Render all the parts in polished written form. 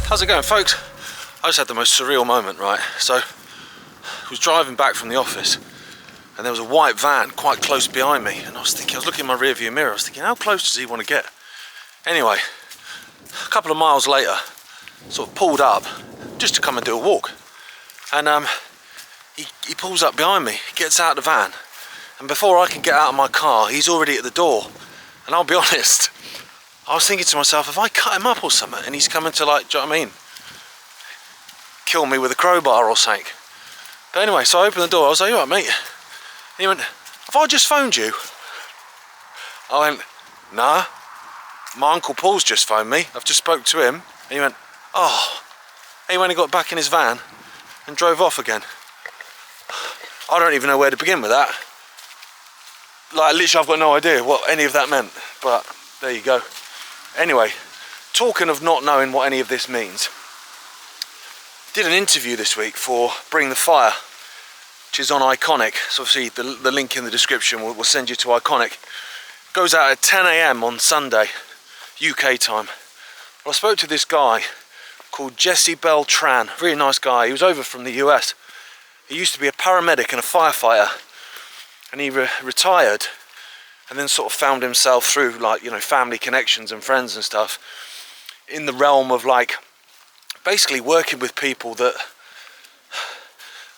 How's it going, folks? I just had the most surreal moment, right? So I was driving back from the office and there was a white van quite close behind me, and I was looking in my rear view mirror, I was thinking, how close does he want to get? Anyway, a couple of miles later, sort of pulled up just to come and do a walk, and he pulls up behind me, gets out of the van, and before I can get out of my car, he's already at the door. And I'll be honest, I was thinking to myself, have I cut him up or something? And he's coming to, like, do you know what I mean? Kill me with a crowbar or something. But anyway, so I opened the door, I was like, you alright, mate? And he went, have I just phoned you? I went, nah, my Uncle Paul's just phoned me, I've just spoke to him. And he went, oh. And he went and got back in his van and drove off again. I don't even know where to begin with that. Like, literally, I've got no idea what any of that meant, but there you go. Anyway, talking of not knowing what any of this means, did an interview this week for Bring the Fire, which is on Ickonic. So obviously the link in the description will send you to Ickonic. Goes out at 10 AM on Sunday, UK time. Well, I spoke to this guy called Jesse Beltran, really nice guy. He was over from the US. He used to be a paramedic and a firefighter, and he retired, and then sort of found himself through, like, you know, family connections and friends and stuff in the realm of, like, basically working with people that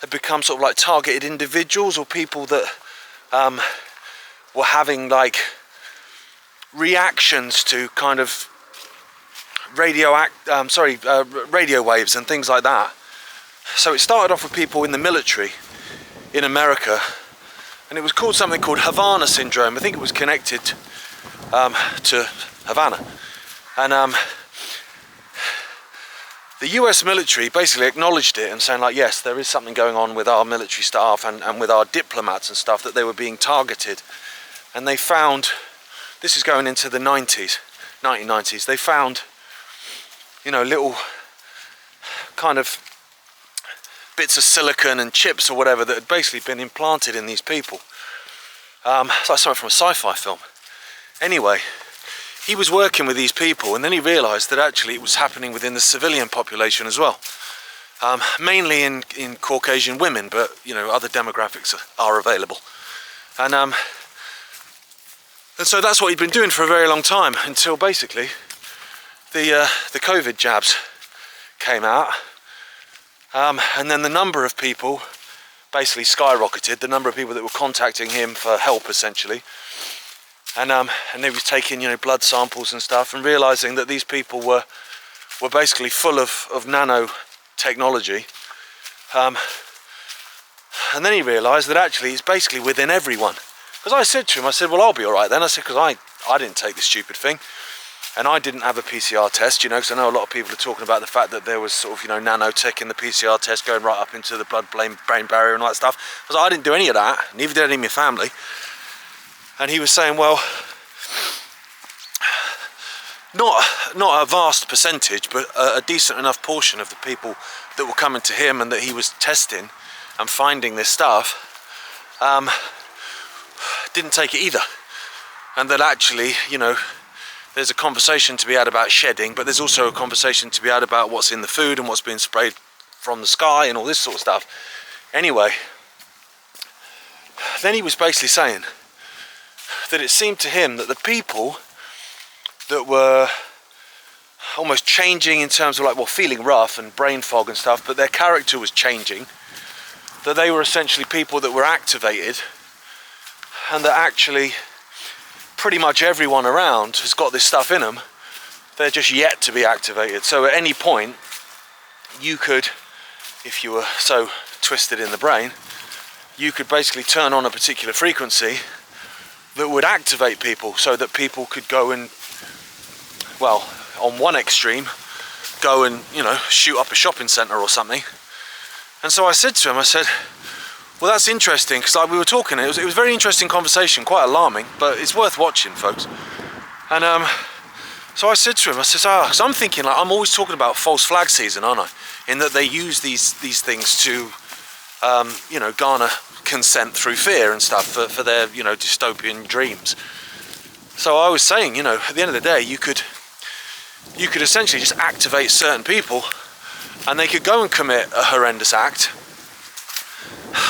had become sort of like targeted individuals, or people that were having, like, reactions to kind of radio waves and things like that. So it started off with people in the military in America, and it was called something called Havana syndrome. I think it was connected to Havana. And the US military basically acknowledged it and saying, like, yes, there is something going on with our military staff and with our diplomats and stuff, that they were being targeted. And they found, this is going into the 1990s, they found, you know, little kind of bits of silicon and chips or whatever that had basically been implanted in these people. It's like something from a sci-fi film. Anyway, he was working with these people, and then he realised that actually it was happening within the civilian population as well. Mainly in Caucasian women, but, you know, other demographics are available. And so that's what he'd been doing for a very long time, until basically the COVID jabs came out. And then the number of people basically skyrocketed, the number of people that were contacting him for help, essentially. And they was taking, you know, blood samples and stuff, and realising that these people were basically full of nanotechnology. And then he realised that actually it's basically within everyone. Because I said to him, I said, well, I'll be alright then. I said, because I didn't take this stupid thing. And I didn't have a PCR test, you know, because I know a lot of people are talking about the fact that there was sort of, you know, nanotech in the PCR test going right up into the blood-brain barrier and all that stuff. I was like, I didn't do any of that, neither did any of my family. And he was saying, well, not a vast percentage, but a decent enough portion of the people that were coming to him and that he was testing and finding this stuff didn't take it either. And that actually, you know, there's a conversation to be had about shedding, but there's also a conversation to be had about what's in the food and what's being sprayed from the sky and all this sort of stuff. Anyway, then he was basically saying that it seemed to him that the people that were almost changing in terms of, like, well, feeling rough and brain fog and stuff, but their character was changing, that they were essentially people that were activated, and that actually pretty much everyone around has got this stuff in them. They're just yet to be activated. So at any point, you could, if you were so twisted in the brain, you could basically turn on a particular frequency that would activate people, so that people could go and, well, on one extreme, go and, you know, shoot up a shopping centre or something. And so I said to him, I said, well, that's interesting, because we were talking, it was a very interesting conversation, quite alarming, but it's worth watching, folks. And so I said to him, I said, because I'm thinking, like, I'm always talking about false flag season, aren't I? In that they use these things to, you know, garner consent through fear and stuff for their, you know, dystopian dreams. So I was saying, you know, at the end of the day, you could you could essentially just activate certain people and they could go and commit a horrendous act,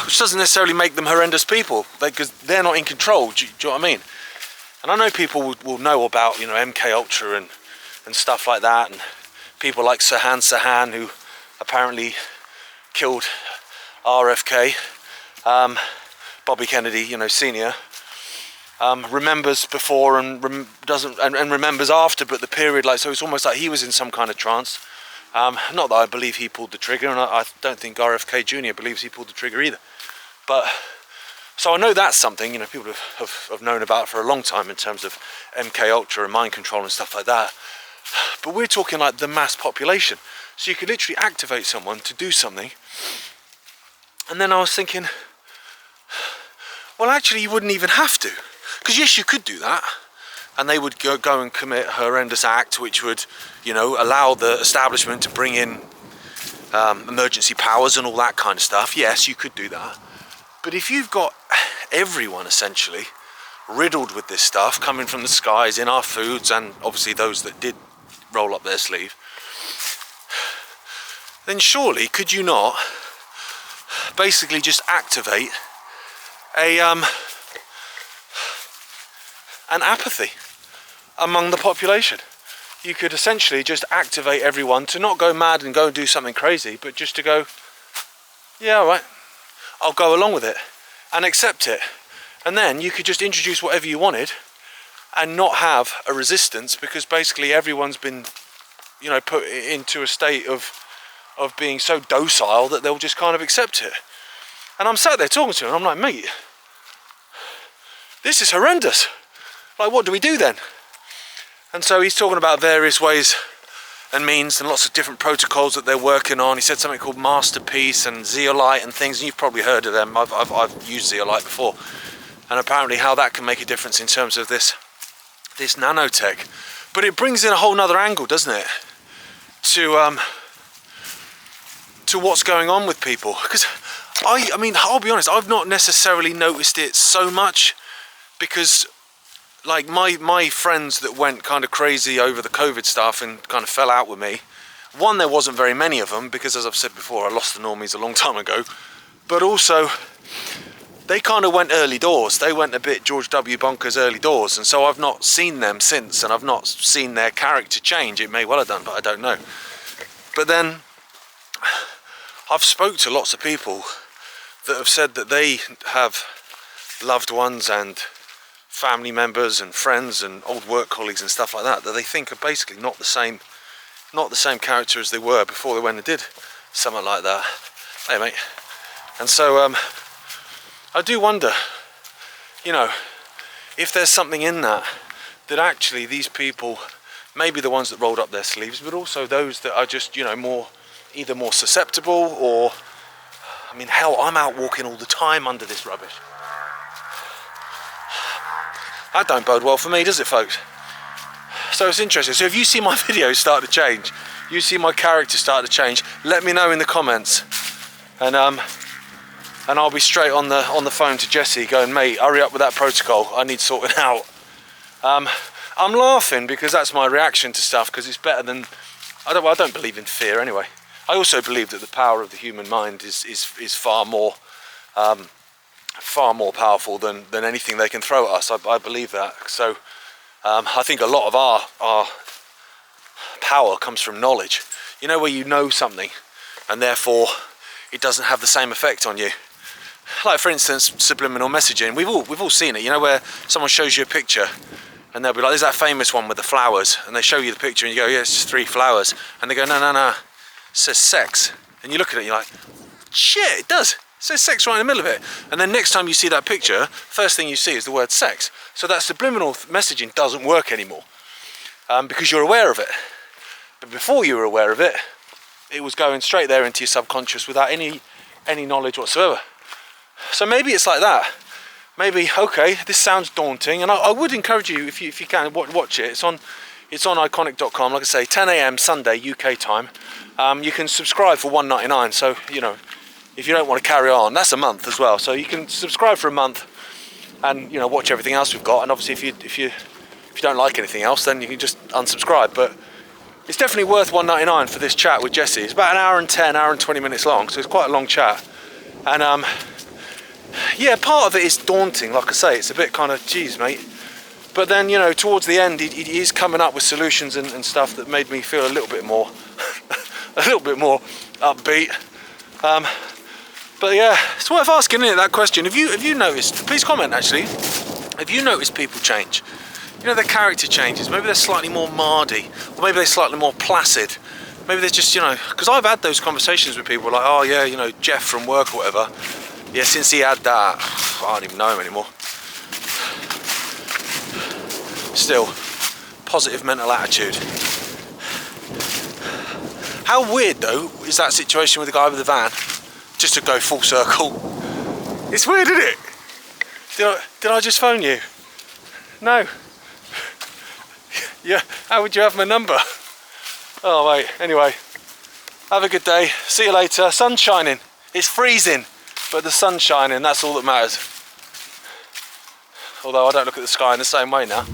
which doesn't necessarily make them horrendous people, because they're not in control. Do you know what I mean? And I know people will know about, you know, MK Ultra and stuff like that, and people like Sirhan, who apparently killed RFK, Bobby Kennedy, you know, senior, remembers before and remembers after, but the period, like, so it's almost like he was in some kind of trance. Not that I believe he pulled the trigger, and I don't think RFK Jr. believes he pulled the trigger either. But so I know that's something, you know, people have known about for a long time in terms of MK Ultra and mind control and stuff like that. But we're talking like the mass population. So you could literally activate someone to do something. And then I was thinking, well, actually you wouldn't even have to. Because yes, you could do that. And they would go and commit a horrendous act, which would, you know, allow the establishment to bring in emergency powers and all that kind of stuff. Yes, you could do that. But if you've got everyone essentially riddled with this stuff coming from the skies in our foods, and obviously those that did roll up their sleeve, then surely could you not basically just activate an apathy among the population? You could essentially just activate everyone to not go mad and go and do something crazy, but just to go, yeah, all right, I'll go along with it and accept it. And then you could just introduce whatever you wanted and not have a resistance, because basically everyone's been, you know, put into a state of being so docile that they'll just kind of accept it. And I'm sat there talking to him, and I'm like, mate, this is horrendous. Like, what do we do then? And so he's talking about various ways and means and lots of different protocols that they're working on. He said something called Masterpiece and Zeolite and things, and you've probably heard of them. I've used Zeolite before, and apparently how that can make a difference in terms of this nanotech. But it brings in a whole nother angle, doesn't it, to what's going on with people. Because I mean, I'll be honest, I've not necessarily noticed it so much, because like my friends that went kind of crazy over the COVID stuff and kind of fell out with me, one, there wasn't very many of them, because as I've said before, I lost the normies a long time ago, but also they kind of went early doors. They went a bit George W. Bonkers early doors, and so I've not seen them since, and I've not seen their character change. It may well have done, but I don't know. But then I've spoke to lots of people that have said that they have loved ones and family members and friends and old work colleagues and stuff like that they think are basically not the same character as they were before they went and did something like that. Hey mate. And so I do wonder, you know, if there's something in that actually these people, maybe the ones that rolled up their sleeves, but also those that are just, you know, either more susceptible, or, I mean, hell, I'm out walking all the time under this rubbish. That don't bode well for me, does it, folks? So it's interesting. So if you see my videos start to change, you see my character start to change, let me know in the comments, and I'll be straight on the phone to Jesse going, mate, hurry up with that protocol, I need sorting out. I'm laughing because that's my reaction to stuff, because it's better than, I don't believe in fear anyway. I also believe that the power of the human mind is far more powerful than anything they can throw at us. I believe that. So I think a lot of our power comes from knowledge. You know, where you know something and therefore it doesn't have the same effect on you. Like, for instance, subliminal messaging. We've all seen it, you know, where someone shows you a picture and they'll be like, there's that famous one with the flowers, and they show you the picture and you go, yeah, it's just 3 flowers, and they go, no, it says sex. And you look at it and you're like, shit, it does. It says sex right in the middle of it. And then next time you see that picture, first thing you see is the word sex. So that subliminal messaging doesn't work anymore, because you're aware of it. But before you were aware of it, it was going straight there into your subconscious without any knowledge whatsoever. So maybe it's like that. Maybe, okay, this sounds daunting, and I would encourage you, if you can, watch it. It's on Ickonic.com, like I say, 10 AM Sunday UK time. You can subscribe for $1.99, so, you know, if you don't want to carry on, that's a month as well. So you can subscribe for a month and, you know, watch everything else we've got. And obviously if you don't like anything else, then you can just unsubscribe. But it's definitely worth $1.99 for this chat with Jesse. It's about an hour and 10, hour and 20 minutes long, so it's quite a long chat. And yeah, part of it is daunting, like I say, it's a bit kind of, geez mate. But then, you know, towards the end, he is coming up with solutions and stuff that made me feel a little bit more, a little bit more upbeat. But yeah, it's worth asking, isn't it, that question. Have you noticed, please comment actually, have you noticed people change? You know, their character changes. Maybe they're slightly more mardy, or maybe they're slightly more placid. Maybe they're just, you know, because I've had those conversations with people like, oh yeah, you know, Jeff from work or whatever. Yeah, since he had that, I don't even know him anymore. Still, positive mental attitude. How weird though is that situation with the guy with the van? Just to go full circle. It's weird, isn't it? Did I just phone you? No. Yeah, how would you have my number? Oh wait, anyway. Have a good day. See you later. Sun's shining. It's freezing, but the sun's shining, that's all that matters. Although I don't look at the sky in the same way now.